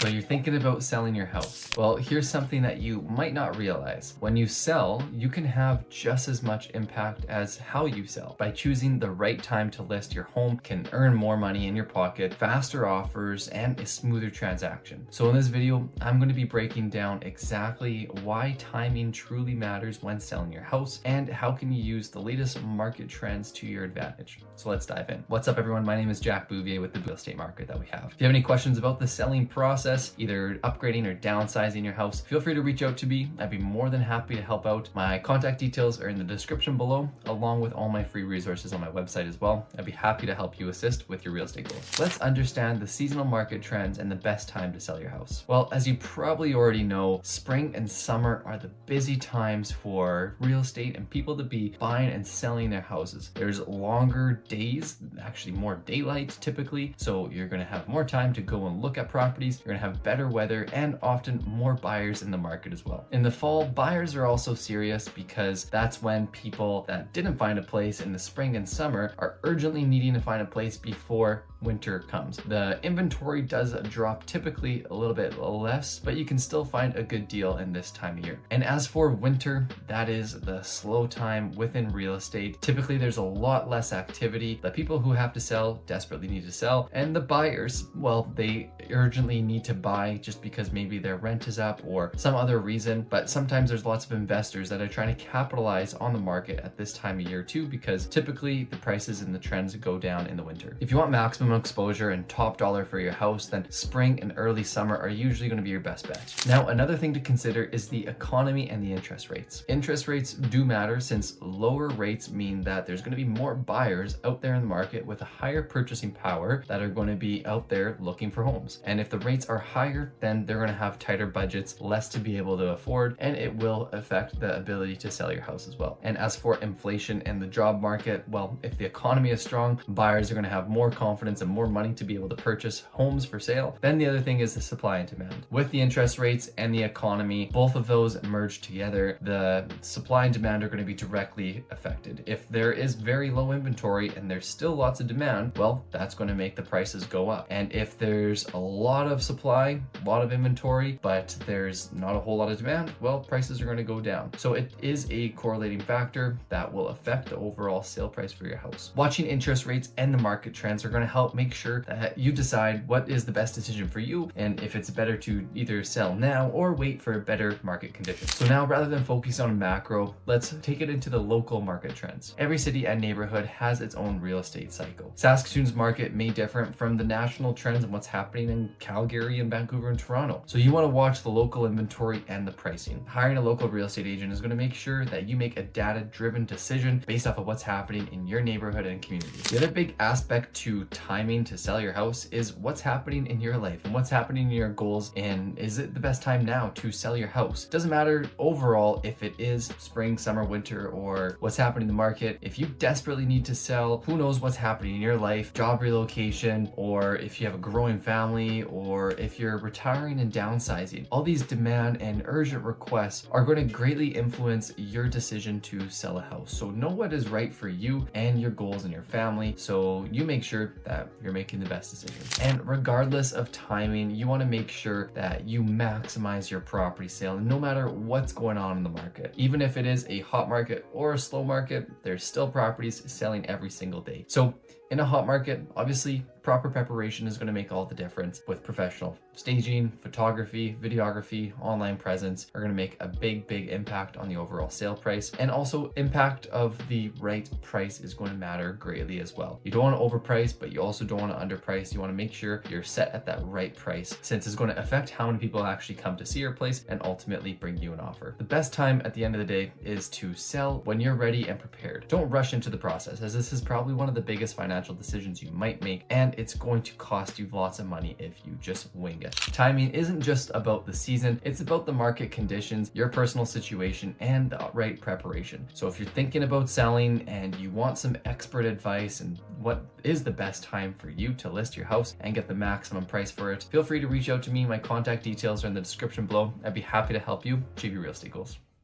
So you're thinking about selling your house. Well, here's something that you might not realize. When you sell, you can have just as much impact as how you sell. By choosing the right time to list your home can earn more money in your pocket, faster offers, and a smoother transaction. So in this video, I'm going to be breaking down exactly why timing truly matters when selling your house and how can you use the latest market trends to your advantage. So let's dive in. What's up, everyone? My name is Jack Bouvier with the real estate market that we have. If you have any questions about the selling process, either upgrading or downsizing your house, feel free to reach out to me. I'd be more than happy to help out. My contact details are in the description below, along with all my free resources on my website as well. I'd be happy to help you assist with your real estate goals. Let's understand the seasonal market trends and the best time to sell your house. Well, as you probably already know, spring and summer are the busy times for real estate and people to be buying and selling their houses. There's longer days, actually more daylight typically, so you're going to have more time to go and look at properties. You're going to have better weather and often more buyers in the market as well. In the fall, buyers are also serious because that's when people that didn't find a place in the spring and summer are urgently needing to find a place before winter comes. The inventory does drop typically a little bit less, but you can still find a good deal in this time of year. And as for winter, that is the slow time within real estate. Typically there's a lot less activity. The people who have to sell desperately need to sell, and the buyers, well, they urgently need to buy just because maybe their rent is up or some other reason. But sometimes there's lots of investors that are trying to capitalize on the market at this time of year too, because typically the prices and the trends go down in the winter. If you want maximum exposure and top dollar for your house, then spring and early summer are usually going to be your best bet. Now, another thing to consider is the economy and the interest rates. Interest rates do matter since lower rates mean that there's going to be more buyers out there in the market with a higher purchasing power that are going to be out there looking for homes. And if the rates are higher, then they're going to have tighter budgets, less to be able to afford, and it will affect the ability to sell your house as well. And as for inflation and the job market, well, if the economy is strong, buyers are going to have more confidence and more money to be able to purchase homes for sale. Then the other thing is the supply and demand. With the interest rates and the economy, both of those merge together, the supply and demand are going to be directly affected. If there is very low inventory and there's still lots of demand, well, that's going to make the prices go up. And if there's a lot of supply, a lot of inventory, but there's not a whole lot of demand, well, prices are going to go down. So it is a correlating factor that will affect the overall sale price for your house. Watching interest rates and the market trends are going to help make sure that you decide what is the best decision for you and if it's better to either sell now or wait for better market conditions. So now, rather than focus on macro, let's take it into the local market trends. Every city and neighborhood has its own real estate cycle. Saskatoon's market may differ from the national trends and what's happening in Calgary and Vancouver and Toronto. So you want to watch the local inventory and the pricing. Hiring a local real estate agent is going to make sure that you make a data-driven decision based off of what's happening in your neighborhood and community. The other big aspect to timing to sell your house is what's happening in your life and what's happening in your goals, and is it the best time now to sell your house? Doesn't matter overall if it is spring, summer, winter, or what's happening in the market. If you desperately need to sell, who knows what's happening in your life, job relocation, or if you have a growing family, or if you're retiring and downsizing. All these demand and urgent requests are going to greatly influence your decision to sell a house. So know what is right for you and your goals and your family, so you make sure that you're making the best decision. And regardless of timing, you want to make sure that you maximize your property sale no matter what's going on in the market. Even if it is a hot market or a slow market, there's still properties selling every single day. So in a hot market, obviously proper preparation is going to make all the difference. With professional staging, photography, videography, online presence are going to make a big impact on the overall sale price. And also impact of the right price is going to matter greatly as well. You don't want to overprice, but you also don't want to underprice. You want to make sure you're set at that right price, since it's going to affect how many people actually come to see your place and ultimately bring you an offer. The best time at the end of the day is to sell when you're ready and prepared. Don't rush into the process, as this is probably one of the biggest financial decisions you might make, and it's going to cost you lots of money if you just wing it. Timing isn't just about the season, it's about the market conditions, your personal situation, and the right preparation. So if you're thinking about selling and you want some expert advice and what is the best time for you to list your house and get the maximum price for it, feel free to reach out to me. My contact details are in the description below. I'd be happy to help you achieve your real estate goals.